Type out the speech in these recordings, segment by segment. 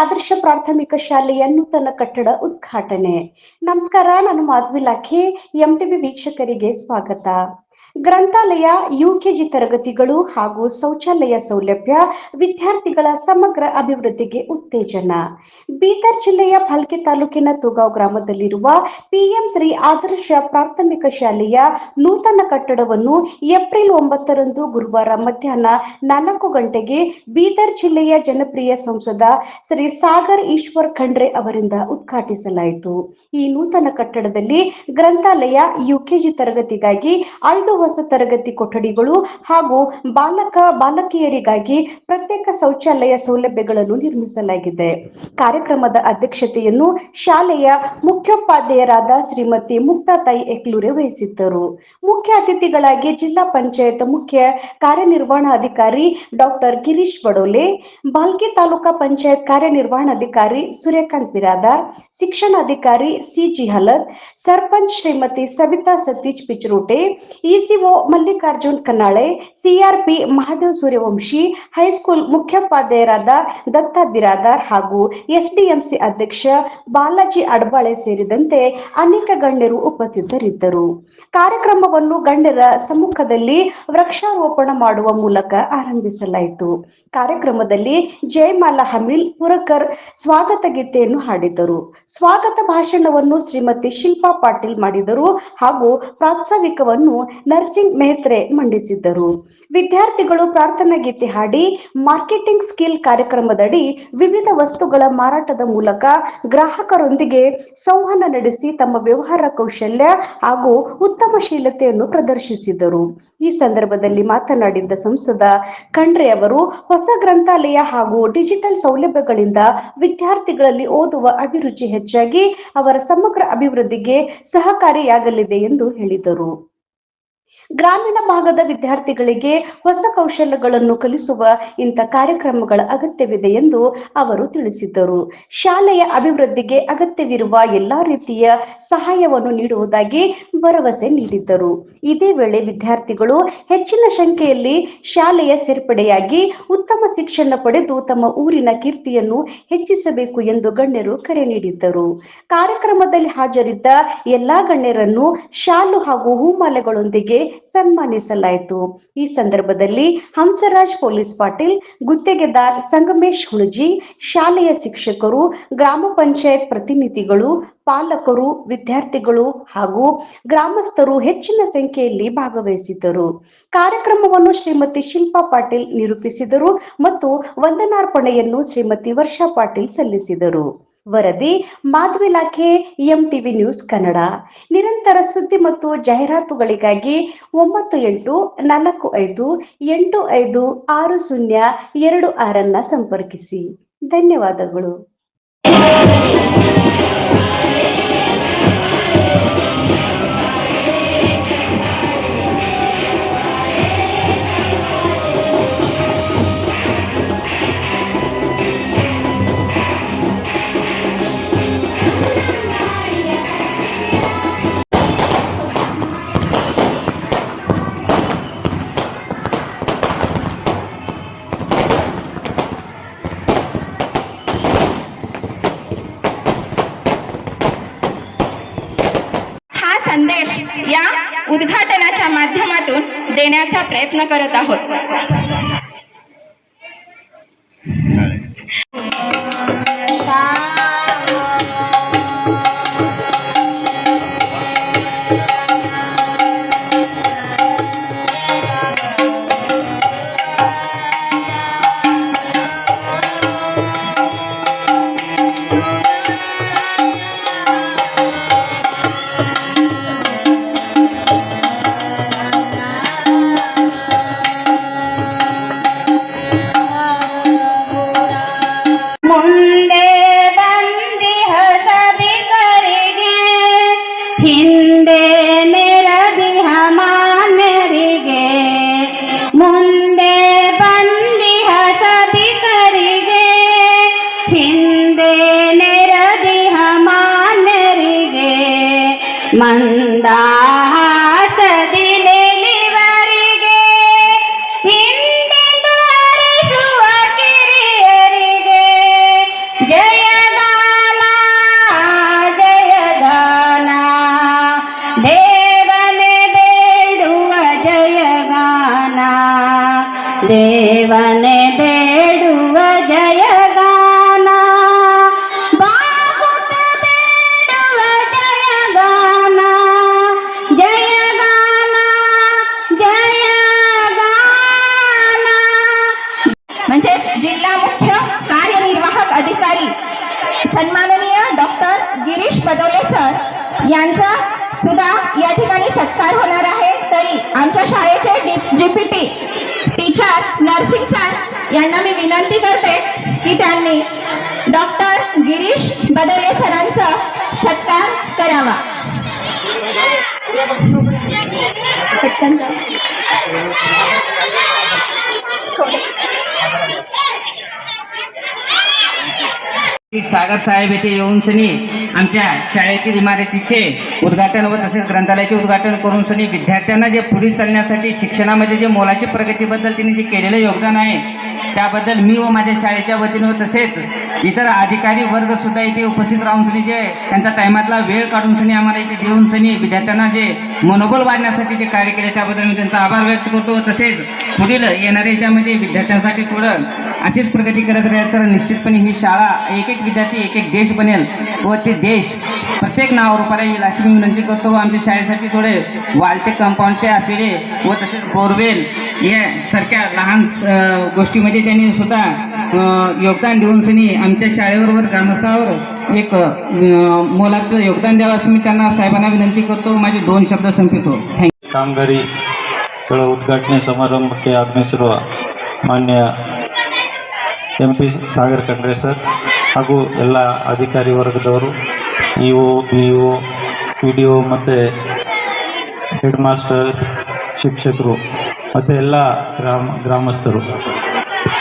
ಆದರ್ಶ ಪ್ರಾಥಮಿಕ ಶಾಲೆಯ ನೂತನ ಕಟ್ಟಡ ಉದ್ಘಾಟನೆ. ನಮಸ್ಕಾರ, ನಾನು ಮಾಧವಿ ಲಾಖೆ. ಎಂಟಿವಿ ವೀಕ್ಷಕರಿಗೆ ಸ್ವಾಗತ. ಗ್ರಂಥಾಲಯ, ಯುಕೆಜಿ ತರಗತಿಗಳು ಹಾಗೂ ಶೌಚಾಲಯ ಸೌಲಭ್ಯ ವಿದ್ಯಾರ್ಥಿಗಳ ಸಮಗ್ರ ಅಭಿವೃದ್ಧಿಗೆ ಉತ್ತೇಜನ. ಬೀದರ್ ಜಿಲ್ಲೆಯ ಫಲ್ಕೆ ತಾಲೂಕಿನ ತೂಗಾವ್ ಗ್ರಾಮದಲ್ಲಿರುವ ಪಿಎಂ ಶ್ರೀ ಆದರ್ಶ ಪ್ರಾಥಮಿಕ ಶಾಲೆಯ ನೂತನ ಕಟ್ಟಡವನ್ನು ಏಪ್ರಿಲ್ 9ರಂದು ಗುರುವಾರ ಮಧ್ಯಾಹ್ನ 4 ಗಂಟೆಗೆ ಬೀದರ್ ಜಿಲ್ಲೆಯ ಜನಪ್ರಿಯ ಸಂಸದ ಶ್ರೀ ಸಾಗರ್ ಈಶ್ವರ್ ಖಂಡ್ರೆ ಅವರಿಂದ ಉದ್ಘಾಟಿಸಲಾಯಿತು. ಈ ನೂತನ ಕಟ್ಟಡದಲ್ಲಿ ಗ್ರಂಥಾಲಯ, ಯುಕೆಜಿ ತರಗತಿಗಾಗಿ 5 ಹೊಸ ತರಗತಿ ಕೊಠಡಿಗಳು ಹಾಗೂ ಬಾಲಕಿಯರಿಗಾಗಿ ಪ್ರತ್ಯೇಕ ಶೌಚಾಲಯ ಸೌಲಭ್ಯಗಳನ್ನು ನಿರ್ಮಿಸಲಾಗಿದೆ. ಕಾರ್ಯಕ್ರಮದ ಅಧ್ಯಕ್ಷತೆಯನ್ನು ಶಾಲೆಯ ಮುಖ್ಯೋಪಾಧ್ಯಾಯರಾದ ಶ್ರೀಮತಿ ಮುಕ್ತಾತಾಯಿ ಎಕ್ಲೂರೆ ವಹಿಸಿದ್ದರು. ಮುಖ್ಯ ಅತಿಥಿಗಳಾಗಿ ಜಿಲ್ಲಾ ಪಂಚಾಯತ್ ಮುಖ್ಯ ಕಾರ್ಯನಿರ್ವಹಣಾಧಿಕಾರಿ ಡಾಕ್ಟರ್ ಗಿರೀಶ್ ಬಡೋಲೆ, ಬಾಲ್ಕಿ ತಾಲೂಕಾ ಪಂಚಾಯತ್ ಕಾರ್ಯನಿರ್ವಹಣಾಧಿಕಾರಿ ಸೂರ್ಯಕಾಂತ್ ಬಿರಾದಾರ್, ಶಿಕ್ಷಣಾಧಿಕಾರಿ C G Halad, sarpanch Shrimati Savita Satish Picharote, ECO Mallikarjun Kannale, CRP Mahadev Suryavanshi, high school ಮುಖ್ಯೋಪಾಧ್ಯಾಯರಾದ ದತ್ತಾ ಬಿರಾದಾರ್ ಹಾಗೂ ಎಸ್ಡಿಎಂಸಿ ಅಧ್ಯಕ್ಷ ಬಾಲಾಜಿ ಅಡ್ಬಾಳೆ ಸೇರಿದಂತೆ ಅನೇಕ ಗಣ್ಯರು ಉಪಸ್ಥಿತರಿದ್ದರು. ಕಾರ್ಯಕ್ರಮವನ್ನು ಗಣ್ಯರ ಸಮ್ಮುಖದಲ್ಲಿ ವೃಕ್ಷಾರೋಪಣ ಮಾಡುವ ಮೂಲಕ ಆರಂಭಿಸಲಾಯಿತು. ಕಾರ್ಯಕ್ರಮದಲ್ಲಿ ಜಯಮಾಲಾ ಹಮೀಲ್ ಪುರಕರ್ ಸ್ವಾಗತ ಗೀತೆಯನ್ನು ಹಾಡಿದರು. ಸ್ವಾಗತ ಭಾಷಣವನ್ನು ಶ್ರೀಮತಿ ಶಿಲ್ಪಾ ಪಾಟೀಲ್ ಮಾಡಿದರು ಹಾಗೂ ಪ್ರಾಸ್ತಾವಿಕವನ್ನು ನರ್ಸಿಂಗ್ ಮೆಹ್ತ್ರೆ ಮಂಡಿಸಿದ್ದರು. ವಿದ್ಯಾರ್ಥಿಗಳು ಪ್ರಾರ್ಥನಾ ಗೀತೆ ಹಾಡಿ ಮಾರ್ಕೆಟಿಂಗ್ ಸ್ಕಿಲ್ ಕಾರ್ಯಕ್ರಮದಡಿ ವಿವಿಧ ವಸ್ತುಗಳ ಮಾರಾಟದ ಮೂಲಕ ಗ್ರಾಹಕರೊಂದಿಗೆ ಸಂವಹನ ನಡೆಸಿ ತಮ್ಮ ವ್ಯವಹಾರ ಕೌಶಲ್ಯ ಹಾಗೂ ಉತ್ತಮಶೀಲತೆಯನ್ನು ಪ್ರದರ್ಶಿಸಿದರು. ಈ ಸಂದರ್ಭದಲ್ಲಿ ಮಾತನಾಡಿದ ಸಂಸದ ಖಂಡ್ರೆ ಅವರು, ಹೊಸ ಗ್ರಂಥಾಲಯ ಹಾಗೂ ಡಿಜಿಟಲ್ ಸೌಲಭ್ಯಗಳಿಂದ ವಿದ್ಯಾರ್ಥಿಗಳಲ್ಲಿ ಓದುವ ಅಭಿರುಚಿ ಹೆಚ್ಚಾಗಿ ಅವರ ಸಮಗ್ರ ಅಭಿವೃದ್ಧಿಗೆ ಸಹಕಾರಿಯಾಗಲಿದೆ ಎಂದು ಹೇಳಿದರು. ಗ್ರಾಮೀಣ ಭಾಗದ ವಿದ್ಯಾರ್ಥಿಗಳಿಗೆ ಹೊಸ ಕೌಶಲ್ಯಗಳನ್ನು ಕಲಿಸುವ ಇಂಥ ಕಾರ್ಯಕ್ರಮಗಳ ಅಗತ್ಯವಿದೆ ಎಂದು ಅವರು ತಿಳಿಸಿದರು. ಶಾಲೆಯ ಅಭಿವೃದ್ಧಿಗೆ ಅಗತ್ಯವಿರುವ ಎಲ್ಲಾ ರೀತಿಯ ಸಹಾಯವನ್ನು ನೀಡುವುದಾಗಿ ಭರವಸೆ ನೀಡಿದ್ದರು. ಇದೇ ವೇಳೆ ವಿದ್ಯಾರ್ಥಿಗಳು ಹೆಚ್ಚಿನ ಸಂಖ್ಯೆಯಲ್ಲಿ ಶಾಲೆಯ ಸೇರ್ಪಡೆಯಾಗಿ ಉತ್ತಮ ಶಿಕ್ಷಣ ಪಡೆದು ತಮ್ಮ ಊರಿನ ಕೀರ್ತಿಯನ್ನು ಹೆಚ್ಚಿಸಬೇಕು ಎಂದು ಗಣ್ಯರು ಕರೆ ನೀಡಿದ್ದರು. ಕಾರ್ಯಕ್ರಮದಲ್ಲಿ ಹಾಜರಿದ್ದ ಎಲ್ಲಾ ಗಣ್ಯರನ್ನು ಶಾಲು ಹಾಗೂ ಹೂಮಾಲೆಗಳೊಂದಿಗೆ ಸನ್ಮಾನಿಸಲಾಯಿತು. ಈ ಸಂದರ್ಭದಲ್ಲಿ ಹಂಸರಾಜ್ ಪೊಲೀಸ್ ಪಾಟೀಲ್, ಗುತ್ತಿಗೆದಾರ್ ಸಂಗಮೇಶ್ ಹುಣಜಿ, ಶಾಲೆಯ ಶಿಕ್ಷಕರು, ಗ್ರಾಮ ಪಂಚಾಯತ್ ಪ್ರತಿನಿಧಿಗಳು, ಪಾಲಕರು, ವಿದ್ಯಾರ್ಥಿಗಳು ಹಾಗೂ ಗ್ರಾಮಸ್ಥರು ಹೆಚ್ಚಿನ ಸಂಖ್ಯೆಯಲ್ಲಿ ಭಾಗವಹಿಸಿದ್ದರು. ಕಾರ್ಯಕ್ರಮವನ್ನು ಶ್ರೀಮತಿ ಶಿಲ್ಪಾ ಪಾಟೀಲ್ ನಿರೂಪಿಸಿದರು ಮತ್ತು ವಂದನಾರ್ಪಣೆಯನ್ನು ಶ್ರೀಮತಿ ವರ್ಷಾ ಪಾಟೀಲ್ ಸಲ್ಲಿಸಿದರು. ವರದಿ ಮಾಧವಿ ಲಾಖೆ, ಎಂಟಿವಿ ನ್ಯೂಸ್ ಕನ್ನಡ. ನಿರಂತರ ಸುದ್ದಿ ಮತ್ತು ಜಾಹೀರಾತುಗಳಿಗಾಗಿ 9845856026 ಸಂಪರ್ಕಿಸಿ. ಧನ್ಯವಾದಗಳು. संदेश या उद्घाटनाच्या माध्यमातून देण्याचा प्रयत्न करत आहोत. ಹಿಂದೆ ನೆರದಿಹ ಮಾನರಿಗೆ, ಮುಂದೆ ಬಂದಿಹ ಸಭಿಕರಿಗೆ, ಹಿಂದೆ ನೆರದಿಹ ಮಾನರಿಗೆ, ಮಂದಹಾಸದಿಲೆಲಿವರಿಗೆ, ಹಿಂದೆಂದು ಹರಿಸುವ ಕಿರಿಯರಿಗೆ, सन्माननीय डॉक्टर गिरीश बदोले सर यांचा सुद्धा या ठिकाणी सत्कार होणार आहे. तरी आमच्या शाळेचे जीपीटी टीचर नर्सिंग सर यांना मी विनंती करते की त्यांनी डॉक्टर गिरीश बदोले सरांचा सत्कार करावा. सागर साहेब येथे येऊन सनी आमच्या शाळेतील इमारतीचे उद्घाटन व तसेच ग्रंथालयाचे उद्घाटन करून सनी विद्यार्थ्यांना जे पुढे चालण्यासाठी शिक्षणामध्ये जे मोलाची प्रगतीबद्दल त्यांनी जे केलेलं योगदान आहे त्याबद्दल मी व माझ्या शाळेच्या वतीने व तसेच इतर अधिकारी वर्ग सुद्धा इथे उपस्थित राहून सनी जे त्यांचा टायमातला वेळ काढून सनी आम्हाला इथे देऊन सनी विद्यार्थ्यांना जे मनोबल वाढण्यासाठी जे कार्य केले त्याबद्दल मी त्यांचा आभार व्यक्त करतो. तसेच पुढील येणाऱ्या याच्यामध्ये विद्यार्थ्यांसाठी थोडं अशीच प्रगती करत राहील तर निश्चितपणे ही शाळा एक एक विद्यार्थी एक एक देश बनेल व ते देश प्रत्येक नावारूपाला येईल अशी मी विनंती करतो. व आमच्या शाळेसाठी थोडे वालचे कंपाऊंडचे असलेले व तसेच बोरवेल यासारख्या लहान गोष्टीमध्ये त्यांनी सुद्धा योगदान देऊन त्यांनी आमच्या शाळेवर व ग्रामस्थावर एक मोलाचं योगदान द्यावं असं मी त्यांना साहेबांना विनंती करतो. माझे 2 शब्द संपितो. थँक्यू. ಕಾಮಗಾರಿಗಳ ಉದ್ಘಾಟನೆ ಸಮಾರಂಭಕ್ಕೆ ಆಗಮಿಸಿರುವ ಮಾನ್ಯ MP ಸಾಗರ್ ಖಂಡ್ರೆ ಸರ್ ಹಾಗೂ ಎಲ್ಲ ಅಧಿಕಾರಿ ವರ್ಗದವರು EO BO PDO ಮತ್ತು ಹೆಡ್ ಮಾಸ್ಟರ್ಸ್ ಶಿಕ್ಷಕರು ಮತ್ತು ಎಲ್ಲ ಗ್ರಾಮಸ್ಥರು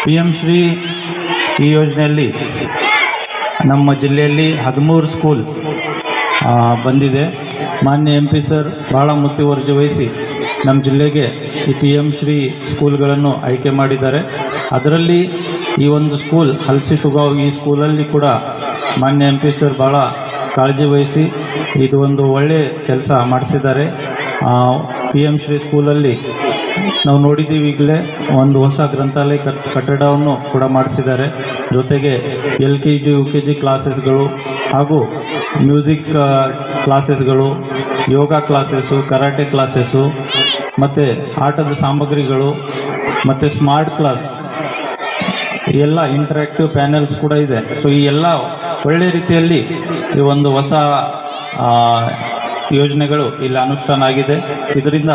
PM ಶ್ರೀ ಈ ಯೋಜನೆಯಲ್ಲಿ ನಮ್ಮ ಜಿಲ್ಲೆಯಲ್ಲಿ 13 ಸ್ಕೂಲ್ ಬಂದಿದೆ. ಮಾನ್ಯ MP ಸರ್ ಭಾಳ ಮುತುವರ್ಜಿ ವಹಿಸಿ ನಮ್ಮ ಜಿಲ್ಲೆಗೆ ಈ PM ಶ್ರೀ ಸ್ಕೂಲ್ಗಳನ್ನು ಆಯ್ಕೆ ಮಾಡಿದ್ದಾರೆ. ಅದರಲ್ಲಿ ಈ ಒಂದು ಸ್ಕೂಲ್ ಹಲ್ಸಿ ತುಗಾವ್ ಈ ಸ್ಕೂಲಲ್ಲಿ ಕೂಡ ಮಾನ್ಯ MP ಸರ್ ಭಾಳ ಕಾಳಜಿ ವಹಿಸಿ ಇದು ಒಂದು ಒಳ್ಳೆಯ ಕೆಲಸ ಮಾಡಿಸಿದ್ದಾರೆ. PM ಶ್ರೀ ಸ್ಕೂಲಲ್ಲಿ ನಾವು ನೋಡಿದ್ದೀವಿ, ಈಗಲೇ ಒಂದು ಹೊಸ ಗ್ರಂಥಾಲಯ ಕಟ್ಟಡವನ್ನು ಕೂಡ ಮಾಡಿಸಿದ್ದಾರೆ. ಜೊತೆಗೆ LKG UKG ಕ್ಲಾಸಸ್ಗಳು ಹಾಗೂ ಮ್ಯೂಸಿಕ್ ಕ್ಲಾಸಸ್ಗಳು, ಯೋಗ ಕ್ಲಾಸಸ್ಸು, ಕರಾಟೆ ಕ್ಲಾಸಸ್ಸು ಮತ್ತು ಆಟದ ಸಾಮಗ್ರಿಗಳು ಮತ್ತು ಸ್ಮಾರ್ಟ್ ಕ್ಲಾಸ್ ಎಲ್ಲ ಇಂಟರಾಕ್ಟಿವ್ ಪ್ಯಾನೆಲ್ಸ್ ಕೂಡ ಇದೆ. ಸೊ ಈ ಎಲ್ಲ ಒಳ್ಳೆ ರೀತಿಯಲ್ಲಿ ಈ ಒಂದು ಹೊಸ ಯೋಜನೆಗಳು ಇಲ್ಲಿ ಅನುಷ್ಠಾನ ಆಗಿದೆ. ಇದರಿಂದ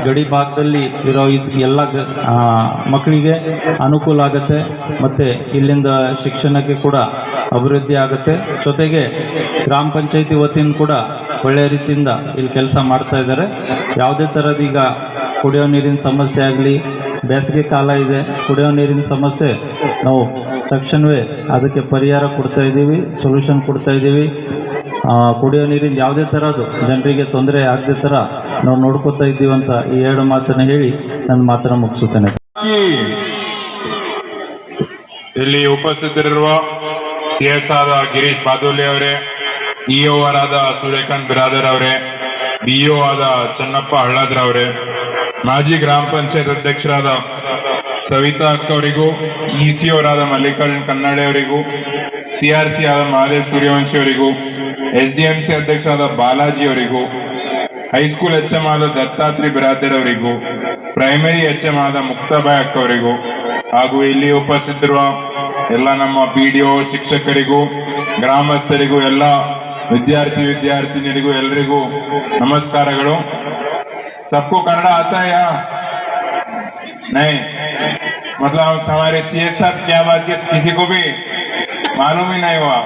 ಗಡಿ ಭಾಗದಲ್ಲಿ ಇರೋ ಎಲ್ಲ ಮಕ್ಕಳಿಗೆ ಅನುಕೂಲ ಆಗುತ್ತೆ ಮತ್ತು ಇಲ್ಲಿಂದ ಶಿಕ್ಷಣಕ್ಕೆ ಕೂಡ ಅಭಿವೃದ್ಧಿ ಆಗುತ್ತೆ. ಜೊತೆಗೆ ಗ್ರಾಮ ಪಂಚಾಯತಿ ವತಿಯಿಂದ ಕೂಡ ಒಳ್ಳೆಯ ರೀತಿಯಿಂದ ಇಲ್ಲಿ ಕೆಲಸ ಮಾಡ್ತಾ ಇದ್ದಾರೆ. ಯಾವುದೇ ಥರದ ಈಗ ಕುಡಿಯೋ ನೀರಿನ ಸಮಸ್ಯೆ ಆಗಲಿ, ಬೇಸಿಗೆ ಕಾಲ ಇದೆ, ಕುಡಿಯೋ ನೀರಿನ ಸಮಸ್ಯೆ ನಾವು ತಕ್ಷಣವೇ ಅದಕ್ಕೆ ಪರಿಹಾರ ಕೊಡ್ತಾ ಇದ್ದೀವಿ, ಸೊಲ್ಯೂಷನ್ ಕೊಡ್ತಾ ಇದ್ದೀವಿ. ಕುಡಿಯೋ ನೀರಿನ ಯಾವುದೇ ಥರದ್ದು ಜನರಿಗೆ ತೊಂದರೆ ಆಗದೆ ಥರ ನಾವು ನೋಡ್ಕೋತಾ ಇದ್ದೀವಿ ಅಂತ ಈ 2 ಮಾತನ್ನು ಹೇಳಿ ನನ್ನ ಮಾತನ್ನು ಮುಗಿಸುತ್ತೇನೆ. ಇಲ್ಲಿ ಉಪಸ್ಥಿತರಿರುವ CS ಆದ ಗಿರೀಶ್ ಬಾದೋಲಿ ಅವರೇ, EO ಆದ ಸೂರ್ಯಕಾಂತ್ ಬಿರಾದರ್ ಅವರೇ, BO ಆದ ಚನ್ನಪ್ಪ ಹಳ್ಳಾದ್ರ ಅವರೇ, ಮಾಜಿ ಗ್ರಾಮ ಪಂಚಾಯತ್ ಅಧ್ಯಕ್ಷರಾದ ಸವಿತಾ ಅಕ್ಕ ಅವರಿಗೂ, EC ಅವರಾದ ಮಲ್ಲಿಕಾರ್ಜುನ್ ಕನ್ನಡೆ ಅವರಿಗೂ, CRC ಆದ ಮಹಾದೇವ್ ಸೂರ್ಯವಂಶಿ ಅವರಿಗೂ, SDMC ಅಧ್ಯಕ್ಷರಾದ ಬಾಲಾಜಿ ಅವರಿಗೂ, ಹೈಸ್ಕೂಲ್ HM ಆದ ದತ್ತಾತ್ರಿ ಬಿರಾದರ್ ಅವರಿಗೂ, ಪ್ರೈಮರಿ HM ಆದ ಮುಕ್ತಾಬಾಯಿ ಅಕ್ಕ ಅವರಿಗೂ ಹಾಗೂ ಇಲ್ಲಿ ಉಪಸ್ಥಿತರಿರುವ ಎಲ್ಲ ನಮ್ಮ PDO ಶಿಕ್ಷಕರಿಗೂ, ಗ್ರಾಮಸ್ಥರಿಗೂ, ಎಲ್ಲ ವಿದ್ಯಾರ್ಥಿನಿಯರಿಗೂ ಎಲ್ಲರಿಗೂ ನಮಸ್ಕಾರಗಳು. सबको कन्नड़ आता है यहाँ? नहीं, मतलब हमारे CS साहब क्या बात किसी को भी मालूम ही नहीं हुआ.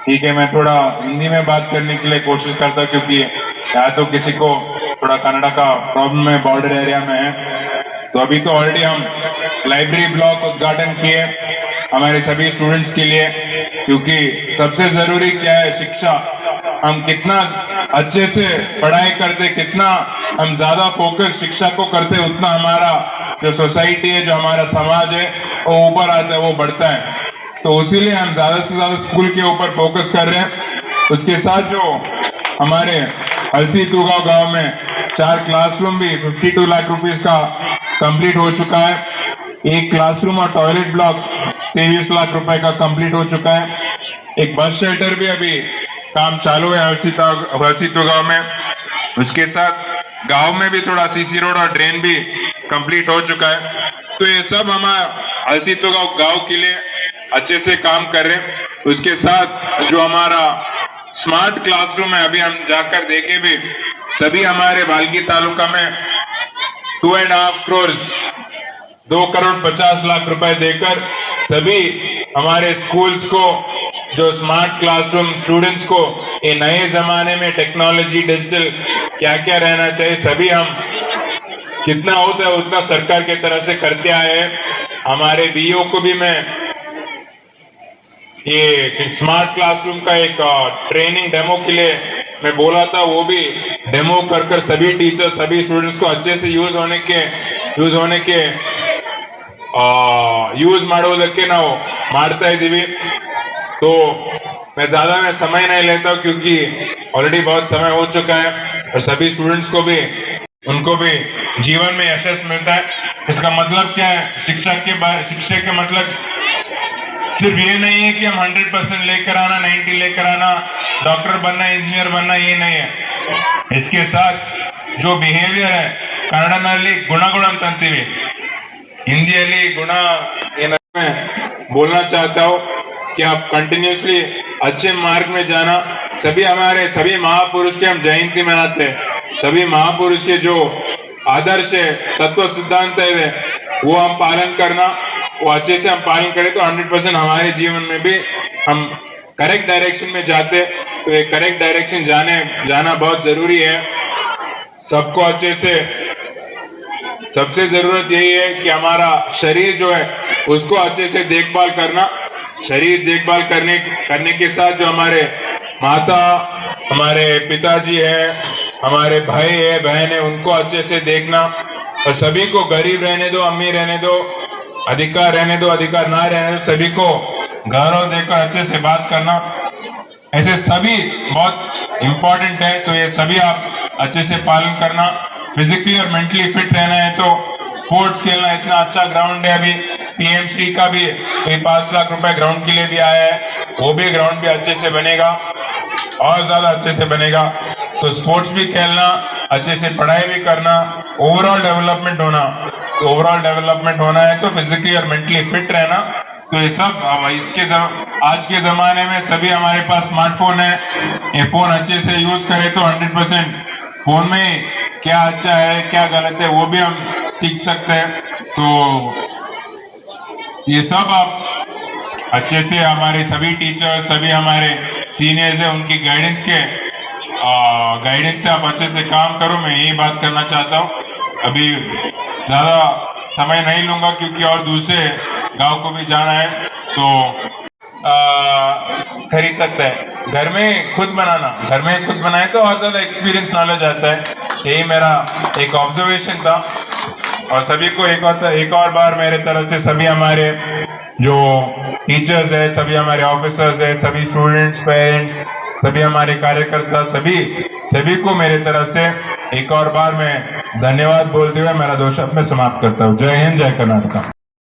ठीक है, मैं थोड़ा हिंदी में बात करने के लिए कोशिश करता हूँ क्योंकि यहाँ तो किसी को थोड़ा कन्नड़ का प्रॉब्लम है, बॉर्डर एरिया में है. तो अभी तो ऑलरेडी हम लाइब्रेरी ब्लॉक उद्घाटन किए हमारे सभी स्टूडेंट्स के लिए, क्योंकि सबसे जरूरी क्या है, शिक्षा. हम कितना अच्छे से पढ़ाई करते, कितना हम ज्यादा फोकस शिक्षा को करते, उतना हमारा जो सोसाइटी है, जो हमारा समाज है वो ऊपर आता है, वो बढ़ता है. तो इसीलिए हम ज्यादा से ज्यादा स्कूल के ऊपर फोकस कर रहे हैं. उसके साथ जो हमारे हलसी तुगाव गांव में 4 क्लासरूम भी 52 लाख रुपीस का कंप्लीट हो चुका है. एक क्लासरूम और टॉयलेट ब्लॉक 23 लाख रुपए का कंप्लीट हो चुका है. एक बस शेल्टर भी अभी काम चालू है हलसी तुगाव में. उसके साथ गांव में भी थोड़ा CC रोड और ड्रेन भी कंप्लीट हो चुका है. तो ये सब हमारा हलसी तुगाव गांव के लिए अच्छे से काम कर रहे हैं. उसके साथ जो हमारा स्मार्ट क्लासरूम है, अभी हम जाकर देखे भी, सभी हमारे बाल्गी तालुका में 2.5 करोड़ 2,50,00,000 रुपए देकर सभी हमारे स्कूल्स को जो स्मार्ट क्लासरूम स्टूडेंट्स को ये नए जमाने में टेक्नोलॉजी डिजिटल क्या क्या रहना चाहिए, सभी हम कितना होता है उतना सरकार के तरफ से करते आए हैं। हमारे बीओ को भी मैं ये स्मार्ट क्लासरूम का एक ट्रेनिंग डेमो के लिए मैं बोला था, वो भी डेमो कर सभी टीचर सभी स्टूडेंट्स को अच्छे से यूज होने के ಯೂಸ್ ಮಾಡೋದಕ್ಕೆ ನಾವು ಮಾಡ್ತಾ इधीवी। तो मैं ज्यादा समय नहीं लेता हूँ क्योंकि ऑलरेडी बहुत समय हो चुका है और सभी स्टूडेंट्स को भी उनको भी जीवन में यशस्वी मिलता है। इसका मतलब क्या है, शिक्षा के मतलब सिर्फ ये नहीं है कि हम 100% लेकर आना, 90 लेकर आना, डॉक्टर बनना, इंजीनियर बनना, ये नहीं है। इसके साथ जो बिहेवियर है, कन्नडನಲ್ಲಿ ಗುಣಗಳು ಅಂತ ಅಂತೀವಿ, हिंदी गुण मैं बोलना चाहता हूँ कि आप कंटिन्यूसली अच्छे मार्ग में जाना। सभी महापुरुष के हम जयंती मनाते हैं, सभी महापुरुष के जो आदर्श है, तत्व सिद्धांत है वो हम पालन करना, वो अच्छे से हम पालन करें तो 100% हमारे जीवन में भी हम करेक्ट डायरेक्शन में जाते। तो ये करेक्ट डायरेक्शन जाना बहुत जरूरी है सबको अच्छे से। सबसे जरूरत यही है कि हमारा शरीर जो है उसको अच्छे से देखभाल करना। शरीर देखभाल करने के साथ जो हमारे माता, हमारे पिताजी है, हमारे भाई है, बहन है, उनको अच्छे से देखना। और सभी को गरीब रहने दो, अमीर रहने दो, अधिकार रहने दो, अधिकार ना रहने दो, सभी को गौरव देकर अच्छे से बात करना। ऐसे सभी बहुत इम्पोर्टेंट है, तो ये सभी आप अच्छे से पालन करना। फिजिकली और मेंटली फिट रहना है तो स्पोर्ट्स खेलना। इतना अच्छा ग्राउंड है, अभी पीएमसी का भी 5 लाख रुपए ग्राउंड के लिए भी आया है, वो भी ग्राउंड भी अच्छे से बनेगा और ज्यादा अच्छे से बनेगा। तो स्पोर्ट्स भी खेलना, अच्छे से पढ़ाई भी करना, ओवरऑल डेवलपमेंट होना। तो ओवरऑल डेवलपमेंट होना है तो फिजिकली और मेंटली फिट रहना। तो ये सब आज के जमाने में सभी हमारे पास स्मार्टफोन है, ये फोन अच्छे से यूज करें तो 100% फोन में क्या अच्छा है क्या गलत है वो भी हम सीख सकते हैं। तो ये सब आप अच्छे से हमारे सभी टीचर, सभी हमारे सीनियर्स है, उनकी गाइडेंस से आप अच्छे से काम करो। मैं यही बात करना चाहता हूँ। अभी ज़्यादा समय नहीं लूँगा क्योंकि और दूसरे गांव को भी जाना है, तो खरीद सकते हैं। घर में खुद बनाए तो और ज़्यादा एक्सपीरियंस नॉलेज आता है। यही मेरा एक ऑब्जर्वेशन था। और सभी को एक और बार मेरे तरफ से सभी हमारे जो टीचर्स है, सभी हमारे ऑफिसर्स है, सभी स्टूडेंट्स, पेरेंट्स, सभी हमारे कार्यकर्ता, सभी को मेरे तरफ से एक और बार मैं धन्यवाद बोलते हुए मेरा 2 शब्द में समाप्त करता हूँ। जय हिंद, जय कर्नाटका।